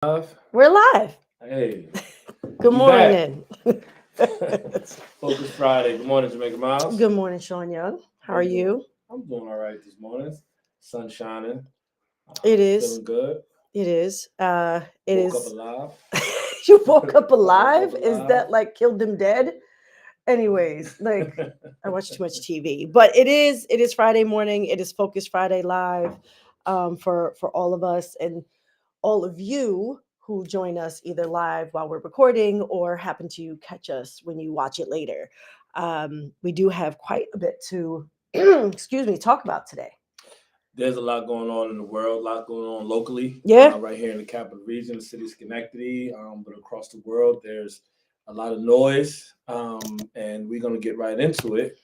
Live. We're live. Hey, Good we back. morning. Focus Friday. Good morning, Jamaica Miles. Good morning, Shawn Young. How How are you doing? you? I'm doing all right this morning. Sun shining. It is. Feeling good. It is. It Woke up is. alive. You woke up I woke up alive? Is alive. that like killed him dead? Anyways, like I watch too much TV. But it is Friday morning. It is Focus Friday live for all of us and all of you who join us either live while we're recording or happen to catch us when you watch it later. We do have quite a bit to excuse me, talk about today. There's a lot going on in the world, a lot going on locally, Yeah, right here in the capital region, the city of Schenectady, but across the world, there's a lot of noise, and we're going to get right into it.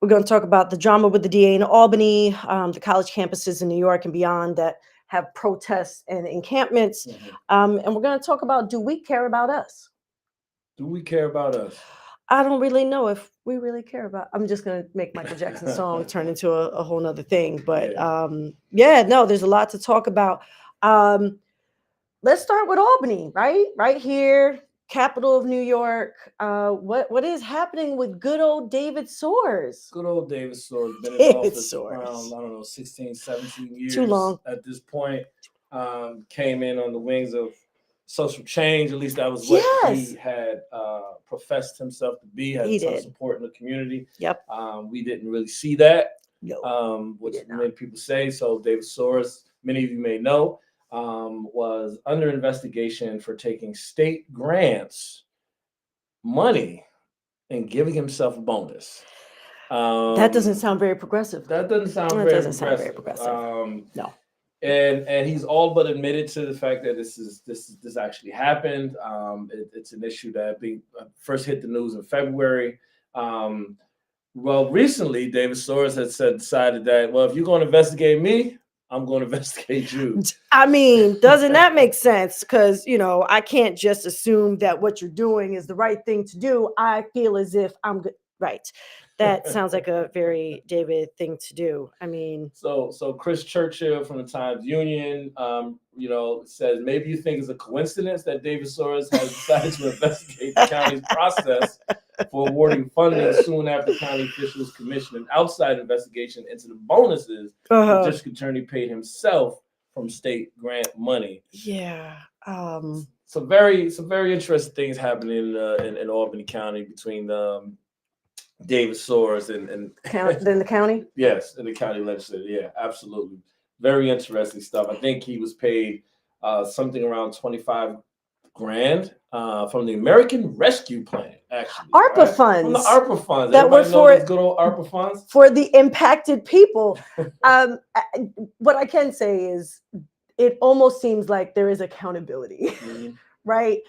we're going to talk about the drama with the DA in Albany, the college campuses in New York and beyond that have protests and encampments. Mhm. And we're going to talk about, do we care about us? Do we care about us? I don't really know if we really care about. I'm just gonna make Michael Jackson's song turn into a whole nother thing. But Yeah. yeah, no, there's a lot to talk about. Um, let's start with Albany, right? Right here, capital of New York. What is happening with good old David Soares? Good old David Soares been in David office around, Soares. I don't know, 16, 17 Too years long. at this point. Came in on the wings of social change. At least that was what he Yes, had professed himself to be, had a he ton of did. support in the community. Yep. We didn't really see that, No, we which did not. many people say. So David Soares, many of you may know, was under investigation for taking state grants money and giving himself a bonus. That doesn't Um, sound very progressive. that doesn't sound That very doesn't sound very progressive. progressive. No. And he's all but admitted to the fact that this actually happened. It's an issue that first hit the news in February. Um, well, recently David Soares had decided that, well, if you're going to investigate me, I'm going to investigate you. I mean, doesn't that make sense? Because, I can't just assume that what you're doing is the right thing to do. I feel as if I'm good. Right. That sounds like a very David thing to do. I mean, So Chris Churchill from the Times Union, says maybe you think it's a coincidence that David Soares has decided to investigate the county's process for awarding funding soon after county officials commissioned an outside investigation into the bonuses the district attorney paid himself from state grant money. yeah. Some very interesting things happening in Albany County between David Soares and Then the county? yes, in the county legislature. Yeah, absolutely. Very interesting stuff. I think he was paid something around 25 grand from the American Rescue Plan, actually. ARPA Right? funds. From the ARPA funds. That were Everybody know those good old ARPA funds? For the impacted people. What I can say is it almost seems like there is accountability, right?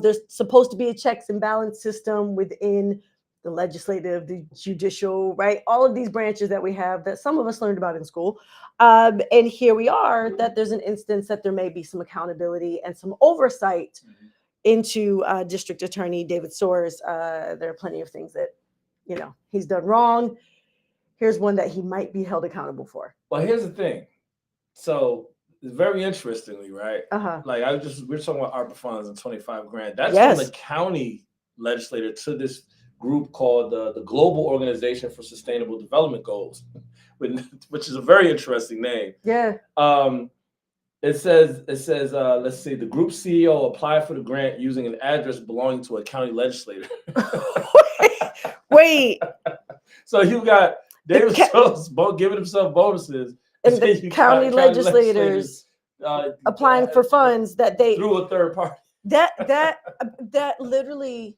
There's supposed to be a checks and balance system within the legislative, the judicial, right? All of these branches that we have that some of us learned about in school. And here we are, that there's an instance that there may be some accountability and some oversight into District Attorney David Soares. There are plenty of things that, he's done wrong. Here's one that he might be held accountable for. Well, here's the thing. So very interestingly, right? Like we're talking about ARPA funds and 25 grand. That's from the county legislator to this group called the Global Organization for Sustainable Development Goals, which is a very interesting name. Yeah. It says let's see, the group CEO applied for the grant using an address belonging to a county legislator. Wait. So you got David Soares giving himself bonuses, and the county legislators applying for funds that they through a third party. That literally.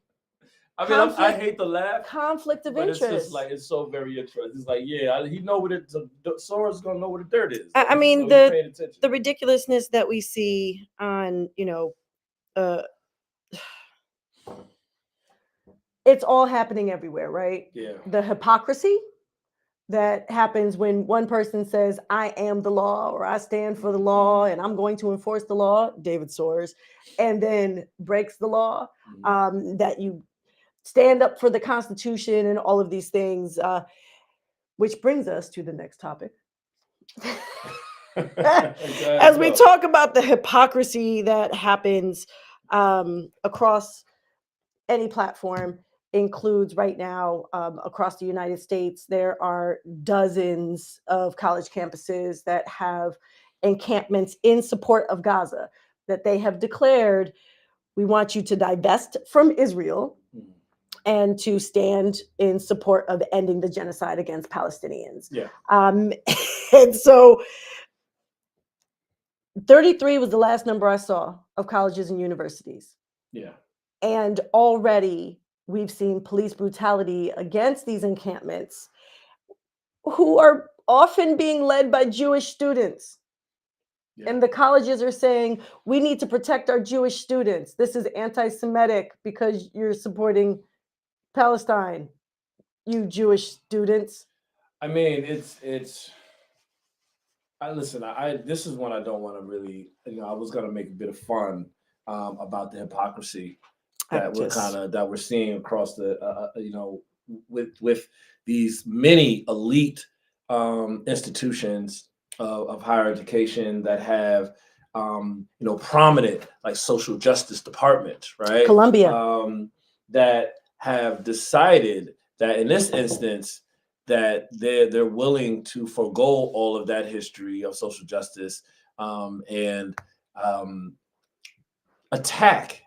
I mean, I hate to laugh. Conflict of interest. It's just like, it's so very interesting. It's like, yeah, he know what Soares is gonna know what the dirt is. I mean, the ridiculousness that we see on, it's all happening everywhere, right? Yeah. The hypocrisy that happens when one person says, I am the law, or I stand for the law, and I'm going to enforce the law, David Soares, and then breaks the law, that you stand up for the Constitution and all of these things, which brings us to the next topic. As we talk about the hypocrisy that happens across any platform, includes right now across the United States, there are dozens of college campuses that have encampments in support of Gaza, that they have declared, we want you to divest from Israel and to stand in support of ending the genocide against Palestinians. Yeah. And so 33 was the last number I saw of colleges and universities. Yeah. And already we've seen police brutality against these encampments, who are often being led by Jewish students. Yeah. And the colleges are saying, we need to protect our Jewish students. This is anti-Semitic because you're supporting Palestine, you Jewish students. I mean, it's. Listen. This is one I don't want to really. I was gonna make a bit of fun about the hypocrisy that we're seeing across the with these many elite institutions of higher education that have prominent like social justice departments, right? Columbia, that have decided that in this instance that they're willing to forgo all of that history of social justice and attack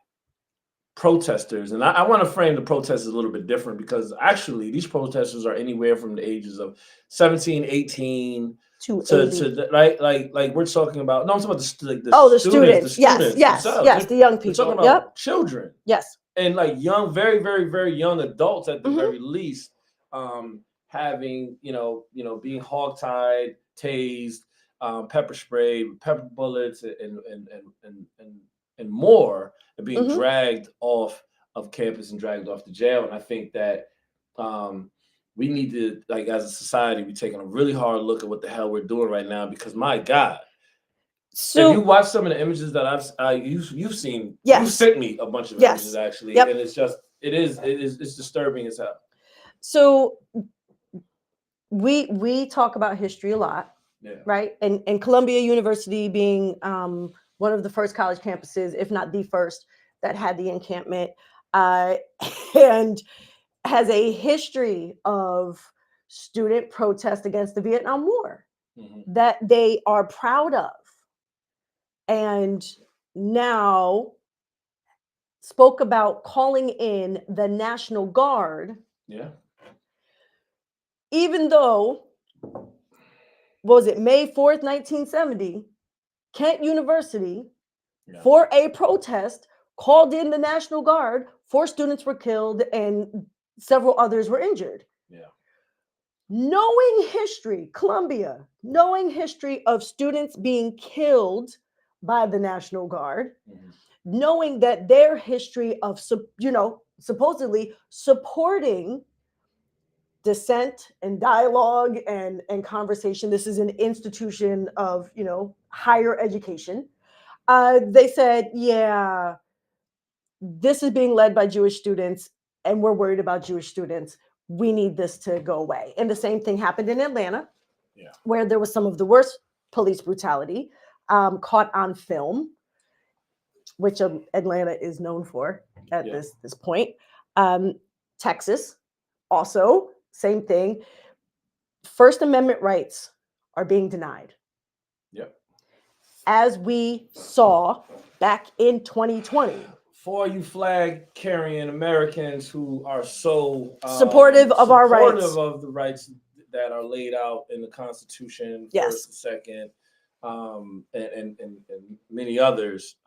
protesters. And I want to frame the protesters a little bit different, because actually these protesters are anywhere from the ages of 17, 18 to right, like we're talking about. No, I'm talking about the students. Yes, the young people. We're talking about children. Yes, and like young, very, very, very young adults at the very least, having being hogtied, tased, pepper spray, pepper bullets, and more, and being dragged off of campus and dragged off to jail. And I think that we need to, like, as a society, be taking a really hard look at what the hell we're doing right now, because my God. So if you watch some of the images that you've seen, you sent me a bunch of images actually, and it's disturbing as hell. So we talk about history a lot, right? And Columbia University being one of the first college campuses, if not the first, that had the encampment, and has a history of student protest against the Vietnam War that they are proud of, and now spoke about calling in the National Guard. Yeah. Even though, was it May 4th, 1970, Kent University, for a protest, called in the National Guard, 4 students were killed and several others were injured. Yeah. Knowing history, Columbia, knowing history of students being killed by the National Guard, knowing that their history of, supposedly supporting dissent and dialogue and conversation. This is an institution of, higher education. They said, yeah, this is being led by Jewish students, and we're worried about Jewish students. We need this to go away. And the same thing happened in Atlanta, where there was some of the worst police brutality caught on film, which Atlanta is known for at this point. Texas, also, same thing. First Amendment rights are being denied. Yep. As we saw back in 2020. For you flag carrying Americans who are so supportive of our rights, of the rights that are laid out in the Constitution, first and second, and many others,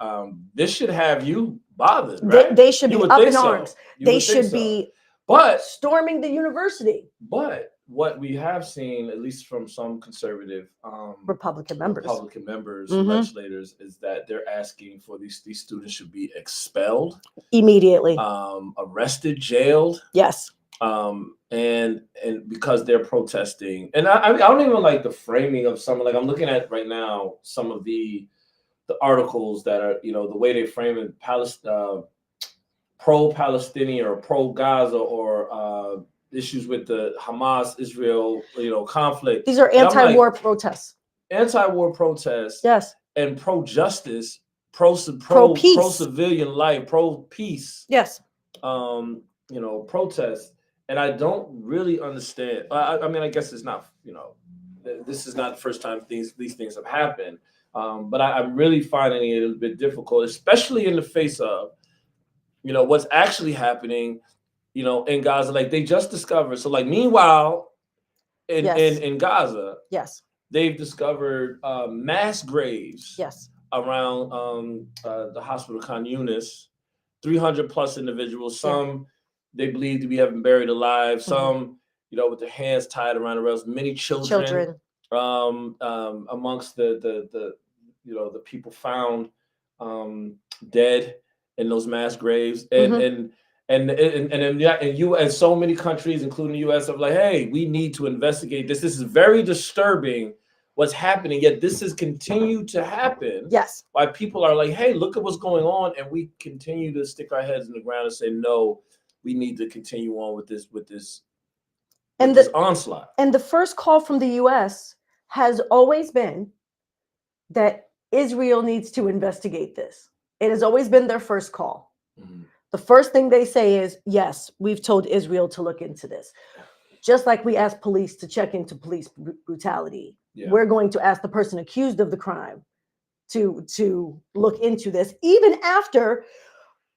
this should have you bothered, right? They should be up in arms. They should be storming the university. But what we have seen, at least from some conservative Republican members, legislators, is that they're asking for these students should be expelled immediately, arrested, jailed. Yes. And because they're protesting, and I don't even like the framing of some, like I'm looking at right now some of the articles that are, the way they frame it, pro-Palestinian or pro-Gaza or issues with the Hamas-Israel, conflict. These are anti-war protests. anti-war protests Yes. and pro-justice, Pro-peace. pro-civilian life, pro-peace, Yes. protests. And I don't really understand. I mean, I guess it's not, this is not the first time these things have happened. But I'm really finding it a bit difficult, especially in the face of, what's actually happening, in Gaza. Like they just discovered. So like, meanwhile, in Gaza, yes, they've discovered mass graves yes, around the hospital Khan Yunis, 300 plus individuals. Some they believe to be having buried alive. Some, with their hands tied around the rails. Many children. Amongst the people found dead in those mass graves, and you and so many countries, including the U.S., are like, hey, we need to investigate this. This is very disturbing what's happening, yet this has continued to happen. Yes. Why people are like, hey, look at what's going on, and we continue to stick our heads in the ground and say, no, we need to continue on with this onslaught. And the first call from the U.S. has always been that Israel needs to investigate this. It has always been their first call. The first thing they say is, yes, we've told Israel to look into this. Just like we asked police to check into police brutality. Yeah. We're going to ask the person accused of the crime to look into this, even after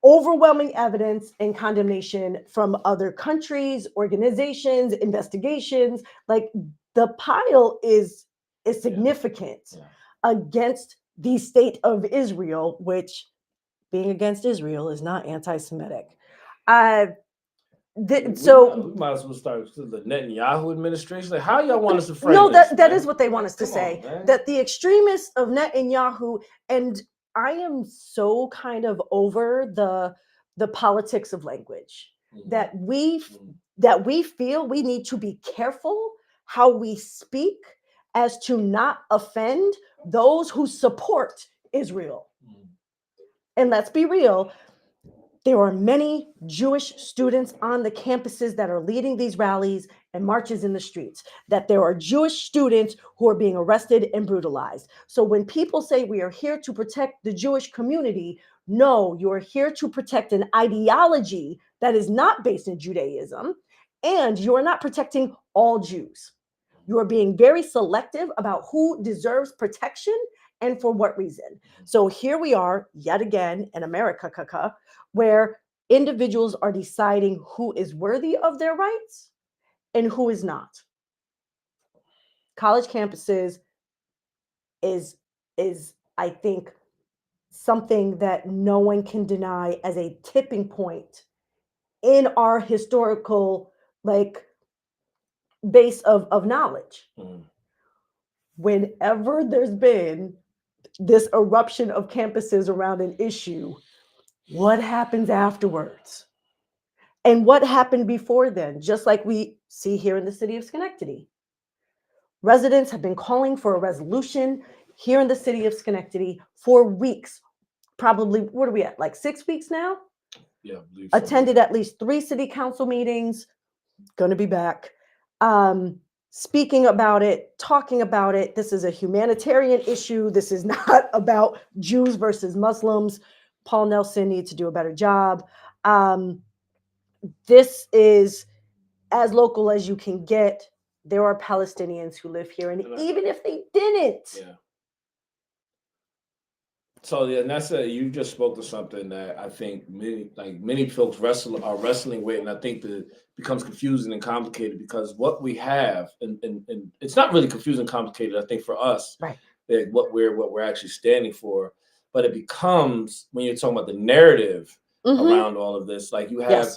overwhelming evidence and condemnation from other countries, organizations, investigations. Like the pile is significant against the state of Israel, which being against Israel is not anti-Semitic. We might as well start with the Netanyahu administration. Like, how y'all want us to frame this? No, that is what they want us to say. That the extremists of Netanyahu, and I am so kind of over the politics of language. That we feel we need to be careful how we speak as to not offend those who support Israel. And let's be real, there are many Jewish students on the campuses that are leading these rallies and marches in the streets, that there are Jewish students who are being arrested and brutalized. So when people say we are here to protect the Jewish community, no, you're here to protect an ideology that is not based in Judaism, and you're not protecting all Jews. You are being very selective about who deserves protection and for what reason. So here we are yet again in America, where individuals are deciding who is worthy of their rights and who is not. College campuses is I think something that no one can deny as a tipping point in our historical base of knowledge. Whenever there's been this eruption of campuses around an issue, what happens afterwards? And what happened before then? Just like we see here in the city of Schenectady. Residents have been calling for a resolution here in the city of Schenectady for weeks. Probably, what are we at? Like 6 weeks now? Yeah, I believe so. Attended at least 3 city council meetings. Going to be back. Speaking about it, talking about it. This is a humanitarian issue. This is not about Jews versus Muslims. Paul Nelson needs to do a better job. This is as local as you can get. There are Palestinians who live here, and even if they didn't. Yeah. So and that's you just spoke to something that I think many folks are wrestling with, and I think that becomes confusing and complicated because what we have, and it's not really confusing and complicated, I think, for us, right? What we're actually standing for, but it becomes when you're talking about the narrative around all of this, like you have,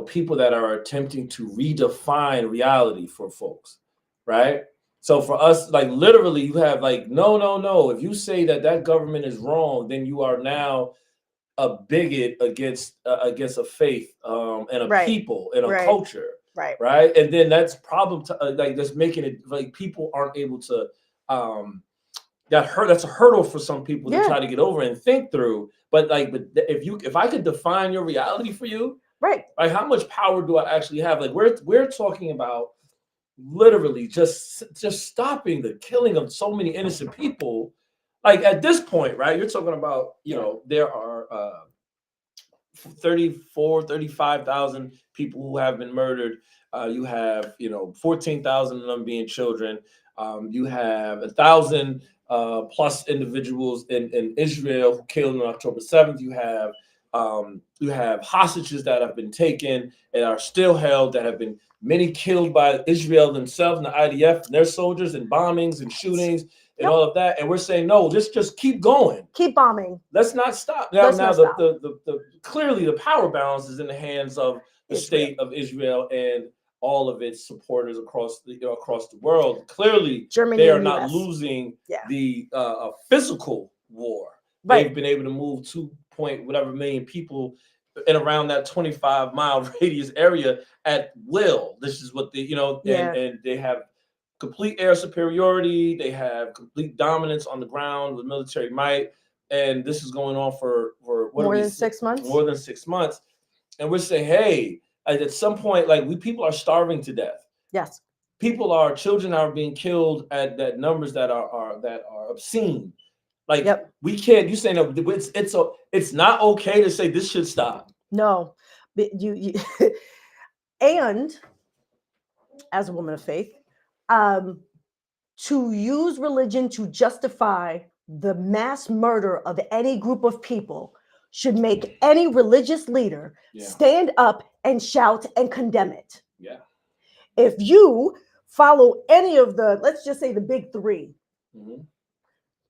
people that are attempting to redefine reality for folks, right? So for us, like literally, you have no. If you say that government is wrong, then you are now a bigot against a faith and a people and a culture, right? And then that's problem that's making it like people aren't able to that's a hurdle for some people to try to get over and think through. But if I could define your reality for you, right? Like how much power do I actually have? Like we're talking about literally just stopping the killing of so many innocent people. Like at this point, right? You're talking about, there are 35,000 people who have been murdered. You have, 14,000 of them being children. You have 1,000 plus individuals in Israel who killed on October 7th. You have hostages that have been taken and are still held, that have been many killed by Israel themselves and the IDF and their soldiers, and bombings and shootings and all of that. And we're saying, no, let's just keep going. Keep bombing. Let's not stop. Now the clearly the power balance is in the hands of the state of Israel and all of its supporters across the world. Clearly, Germany, they are and not US. losing Yeah. the physical war. Right. They've been able to move 2 million people in around that 25-mile radius area at will. This is what and they have complete air superiority. They have complete dominance on the ground with military might. And this is going on for more than 6 months. More than 6 months. And we're saying, hey, at some point, people are starving to death. Yes. Children are being killed at that numbers that are obscene. We can't. You saying that it's not okay to say this should stop. No, but you and as a woman of faith, to use religion to justify the mass murder of any group of people should make any religious leader stand up and shout and condemn it. Yeah. If you follow any of the, let's just say the big three,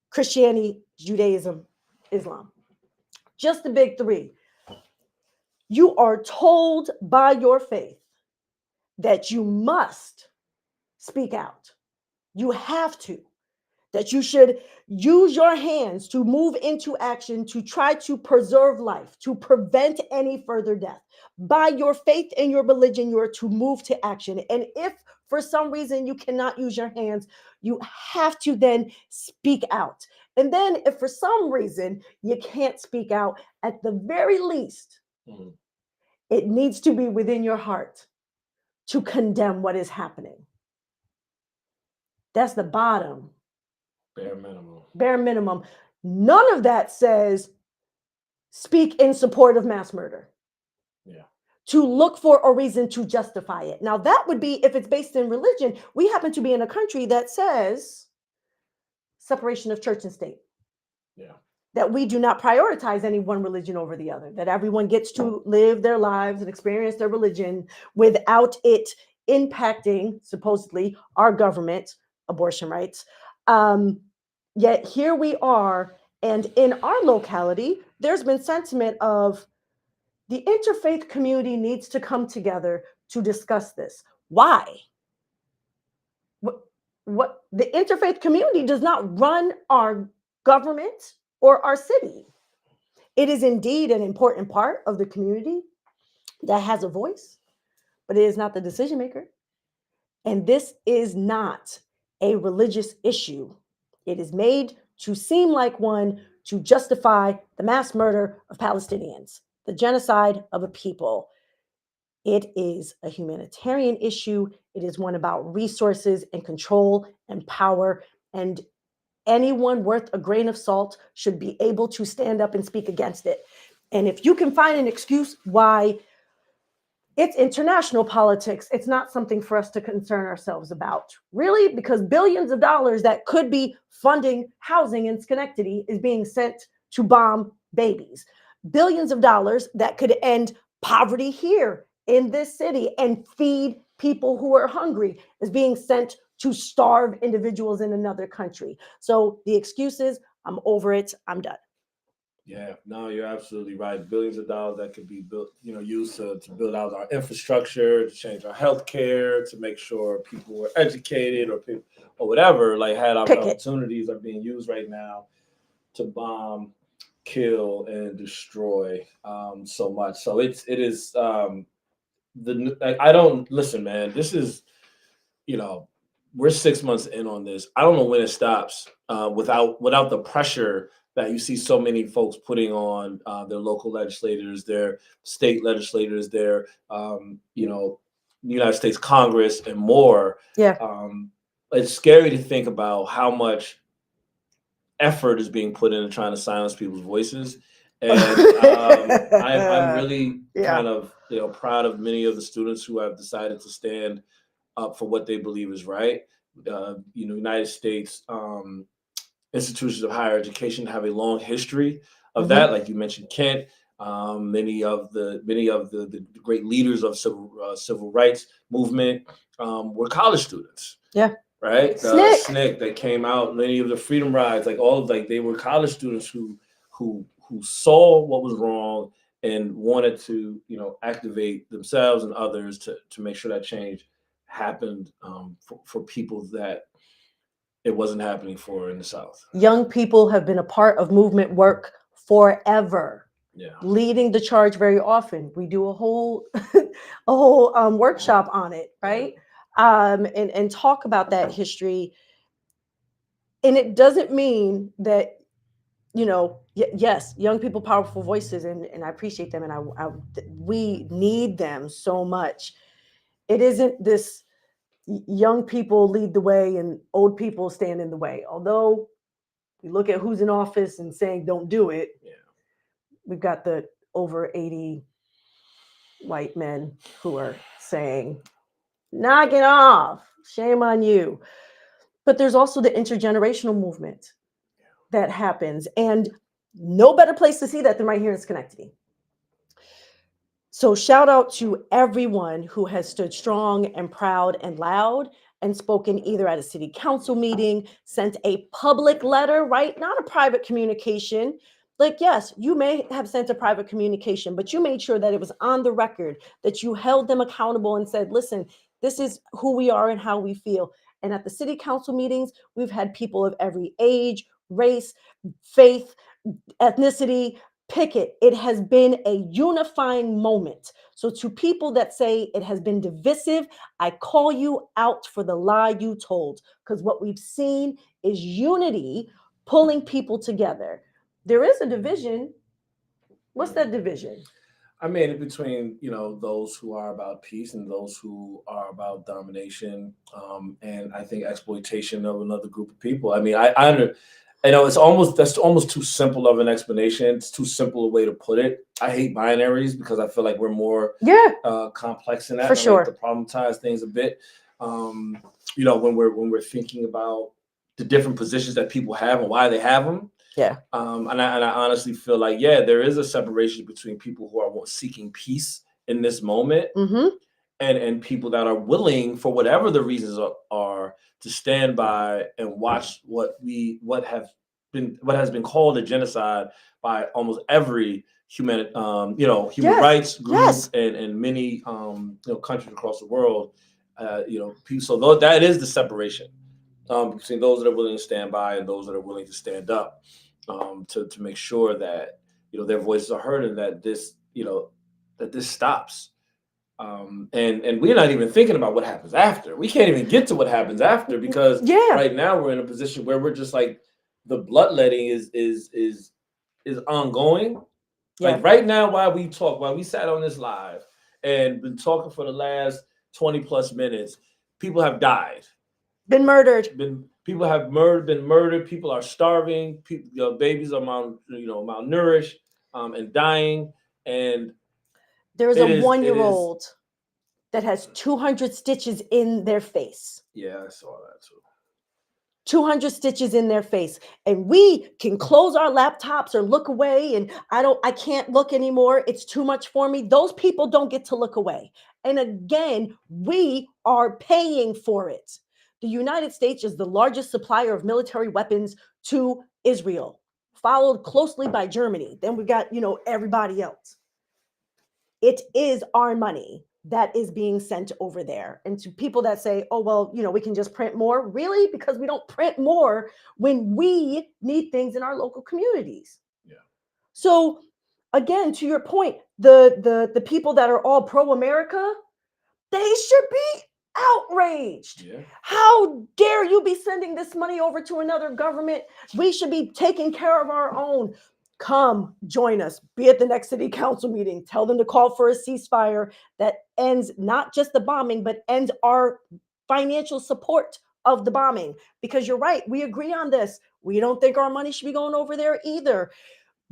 Christianity, Judaism, Islam, just the big three, you are told by your faith that you must speak out. You have to. That you should use your hands to move into action to try to preserve life, to prevent any further death. By your faith and your religion, you are to move to action. And if for some reason you cannot use your hands, you have to then speak out. And then if for some reason you can't speak out, at the very least, it needs to be within your heart to condemn what is happening. That's the bottom. Bare minimum. Bare minimum. None of that says speak in support of mass murder. Yeah. To look for a reason to justify it. Now, that would be if it's based in religion. We happen to be in a country that says separation of church and state. Yeah. That we do not prioritize any one religion over the other. That everyone gets to live their lives and experience their religion without it impacting, supposedly, our government, abortion rights. Yet here we are, and in our locality, there's been sentiment of the interfaith community needs to come together to discuss this. Why? What the interfaith community does not run our government or our city. It is indeed an important part of the community that has a voice, but it is not the decision maker. And this is not a religious issue. It is made to seem like one to justify the mass murder of Palestinians, the genocide of a people. It is a humanitarian issue. It is one about resources and control and power. And anyone worth a grain of salt should be able to stand up and speak against it. And if you can find an excuse why it's international politics, it's not something for us to concern ourselves about. Really? Because billions of dollars that could be funding housing in Schenectady is being sent to bomb babies. Billions of dollars that could end poverty here in this city and feed people who are hungry is being sent to starve individuals in another country. So the excuses, I'm over it, I'm done. Yeah, no, you're absolutely right. Billions of dollars that could be built, used to build out our infrastructure, to change our healthcare, to make sure people were educated or whatever, had opportunities are being used right now to bomb, kill, and destroy so much. So it is I don't listen, man. This is, we're 6 months in on this. I don't know when it stops without the pressure that you see so many folks putting on their local legislators, their state legislators, their United States Congress and more. Yeah. It's scary to think about how much effort is being put into trying to silence people's voices. And I'm really Yeah. kind of proud of many of the students who have decided to stand up for what they believe is right. United States institutions of higher education have a long history of that. Like you mentioned, Kent. Many of the great leaders of civil rights movement were college students. Yeah. Right. SNCC. SNCC that came out. Many of the freedom rides, like all of they were college students who saw what was wrong and wanted to activate themselves and others to make sure that change happened for people that it wasn't happening for in the South. Young people have been a part of movement work forever. Yeah. Leading the charge very often. We do a whole workshop on it, right? And talk about that history. And it doesn't mean that, yes, young people, powerful voices, and I appreciate them, and we need them so much. It isn't this young people lead the way and old people stand in the way. Although we look at who's in office and saying don't do it. Yeah. We've got the over 80 white men who are saying, knock it off, shame on you. But there's also the intergenerational movement that happens. And no better place to see that than right here in Schenectady. So shout out to everyone who has stood strong and proud and loud and spoken either at a city council meeting, sent a public letter, right? Not a private communication. Like, yes, you may have sent a private communication, but you made sure that it was on the record, that you held them accountable and said, listen, this is who we are and how we feel. And at the city council meetings, we've had people of every age, race, faith, ethnicity, pick it. It has been a unifying moment. So to people that say it has been divisive, I call you out for the lie you told, because what we've seen is unity pulling people together. There is a division. What's that division? I made it between those who are about peace and those who are about domination, and I think exploitation of another group of people. I mean, that's almost too simple of an explanation. It's too simple a way to put it. I hate binaries because I feel like we're more complex than that. For sure. I like to problematize things a bit. When we're thinking about the different positions that people have and why they have them. Yeah. And I honestly feel like, there is a separation between people who are seeking peace in this moment and people that are willing, for whatever the reasons are, to stand by and watch what has been called a genocide by almost every human rights group and many countries across the world. So that is the separation between those that are willing to stand by and those that are willing to stand up. To make sure that their voices are heard and that this stops. And we're not even thinking about what happens after. We can't even get to what happens after because right now we're in a position where we're just like the bloodletting is ongoing. Yeah. Like right now, while we sat on this live and been talking for the last 20 plus minutes, people have died. Been murdered. People have been murdered. People are starving. Babies are malnourished and dying. And there is a 1-year-old that has 200 stitches in their face. Yeah, I saw that too. 200 stitches in their face. And we can close our laptops or look away and I can't look anymore. It's too much for me. Those people don't get to look away. And again, we are paying for it. The United States is the largest supplier of military weapons to Israel, followed closely by Germany. Then we've got, everybody else. It is our money that is being sent over there. And to people that say, oh, well, we can just print more. Really? Because we don't print more when we need things in our local communities. Yeah. So again, to your point, the people that are all pro-America, they should be outraged. Yeah. How dare you be sending this money over to another government? We should be taking care of our own. come join us, be at the next city council meeting, tell them to call for a ceasefire that ends not just the bombing, but ends our financial support of the bombing. Because you're right, we agree on this. We don't think our money should be going over there either.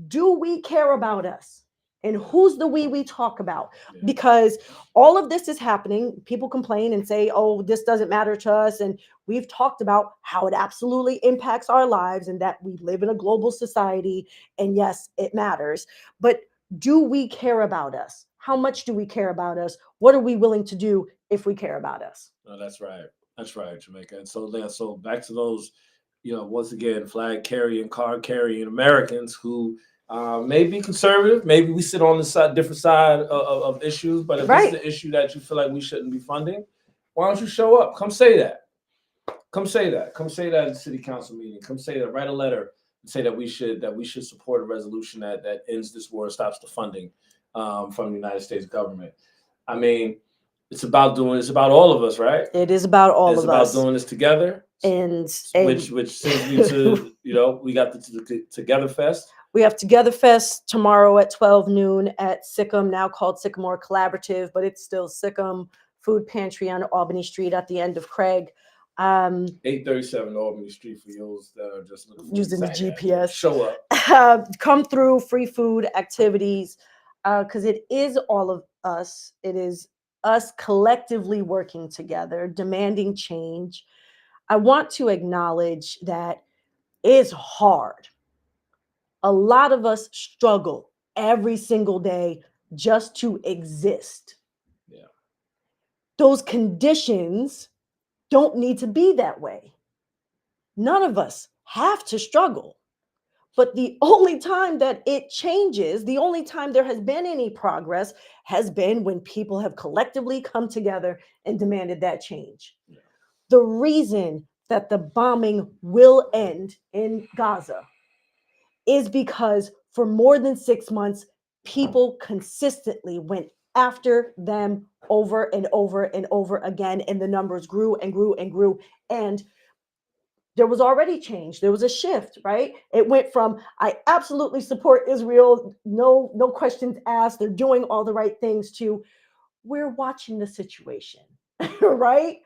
Do we care about us? And who's the we talk about? Because all of this is happening. People complain and say, oh, this doesn't matter to us. And we've talked about how it absolutely impacts our lives and that we live in a global society. And yes, it matters. But do we care about us? How much do we care about us? What are we willing to do if we care about us? No, that's right. That's right, Jamaica. And so back to those, once again, flag carrying, card carrying Americans who may be conservative. Maybe we sit on the different side of issues. But if this is an issue that you feel like we shouldn't be funding, why don't you show up? Come say that. Come say that. Come say that at the city council meeting. Come say that. Write a letter and say that we should support a resolution that ends this war and stops the funding from the United States government. I mean, it's about all of us, right? It is about all of us. It's about doing this together. And which sends me to, we got the Together Fest. We have Together Fest tomorrow at 12 noon at Sikkim, now called Sycamore Collaborative, but it's still Sikkim Food Pantry on Albany Street at the end of Craig. 837 Albany Street for those that are just using the GPS. Show up. Come through, free food, activities, because it is all of us. It is us collectively working together, demanding change. I want to acknowledge that it's hard. A lot of us struggle every single day just to exist. Yeah. Those conditions don't need to be that way. None of us have to struggle. But the only time that it changes, the only time there has been any progress has been when people have collectively come together and demanded that change. Yeah. The reason that the bombing will end in Gaza is because for more than 6 months, people consistently went after them over and over and over again, and the numbers grew and grew and grew. And there was already change. There was a shift, right? It went from, I absolutely support Israel, no questions asked, they're doing all the right things, to we're watching the situation, right?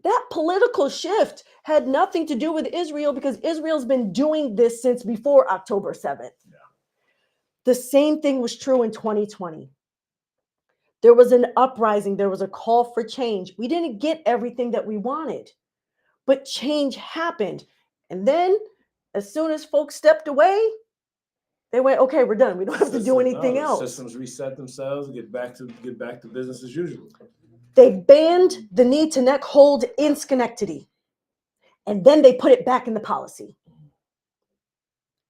That political shift had nothing to do with Israel because Israel's been doing this since before October 7th. Yeah. The same thing was true in 2020. There was an uprising. There was a call for change. We didn't get everything that we wanted, but change happened. And then as soon as folks stepped away, they went, okay, we're done. We don't have to do anything else. Systems reset themselves, get back to business as usual. They banned the need to neck hold in Schenectady, and then they put it back in the policy.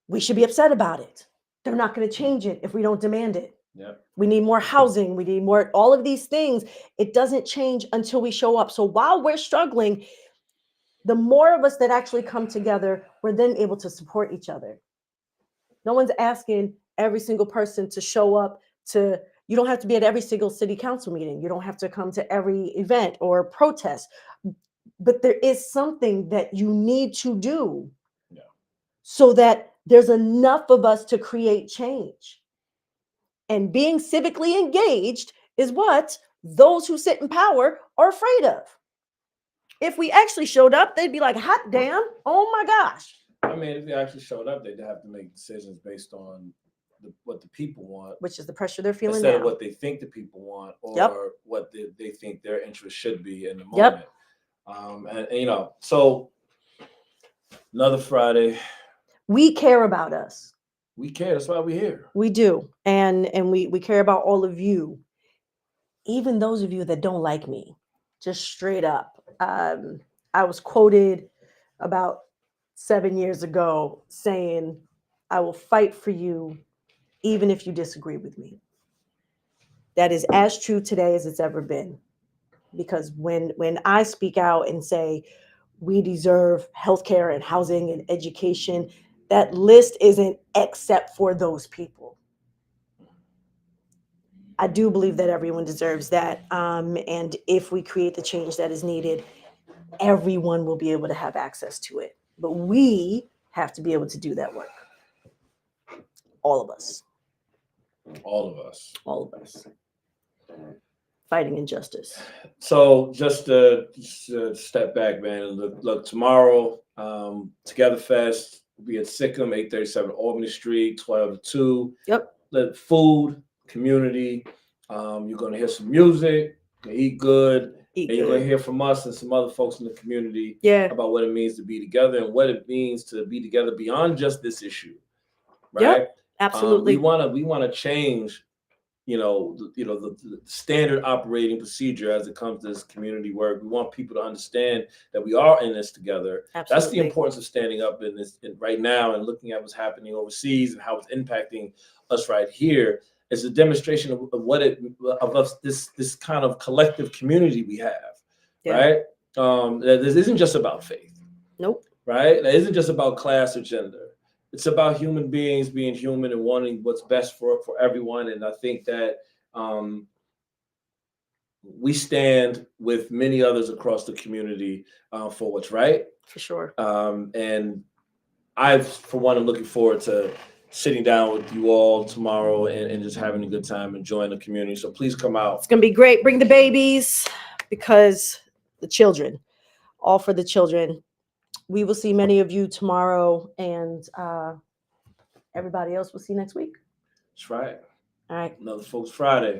We should be upset about it. They're not going to change it if we don't demand it. Yep. We need more housing. We need more, all of these things. It doesn't change until we show up. So while we're struggling, the more of us that actually come together, we're then able to support each other. No one's asking every single person to show up to, you don't have to be at every single city council meeting. You don't have to come to every event or protest. But there is something that you need to do so that there's enough of us to create change. And being civically engaged is what those who sit in power are afraid of. If we actually showed up, they'd be like, hot damn, oh my gosh. I mean, if they actually showed up, they'd have to make decisions based on what the people want, which is the pressure they're feeling instead now. of what they think the people want, or what they think their interest should be in the moment. And so another Friday. We care about us. We care. That's why we're here. We do, and we care about all of you, even those of you that don't like me. Just straight up. I was quoted about 7 years ago saying, I will fight for you even if you disagree with me. That is as true today as it's ever been. Because when I speak out and say we deserve healthcare and housing and education, that list isn't except for those people. I do believe that everyone deserves that. And if we create the change that is needed, everyone will be able to have access to it. But we have to be able to do that work. all of us. All of us. All of us. Fighting injustice. So just to step back, man. Look tomorrow, Together Fest will be at Sikkim, 837 Albany Street, 12 to 2. Yep. The food, community. You're gonna hear some music, eat good, and you're gonna hear from us and some other folks in the community about what it means to be together and what it means to be together beyond just this issue. Right? Yep, absolutely. We wanna change, the standard operating procedure as it comes to this community work. We want people to understand that we are in this together. Absolutely. That's the importance of standing up in this right now and looking at what's happening overseas and how it's impacting us right here. It's a demonstration of us, this kind of collective community we have, right? That this isn't just about faith. Nope. Right? That isn't just about class or gender. It's about human beings being human and wanting what's best for everyone. And I think that we stand with many others across the community for what's right. For sure. And I, for one, am looking forward to sitting down with you all tomorrow and just having a good time, enjoying the community. So please come out. It's going to be great. Bring the babies, because the children, all for the children. We will see many of you tomorrow, and everybody else we'll see next week. That's right. All right. Another Folks Friday.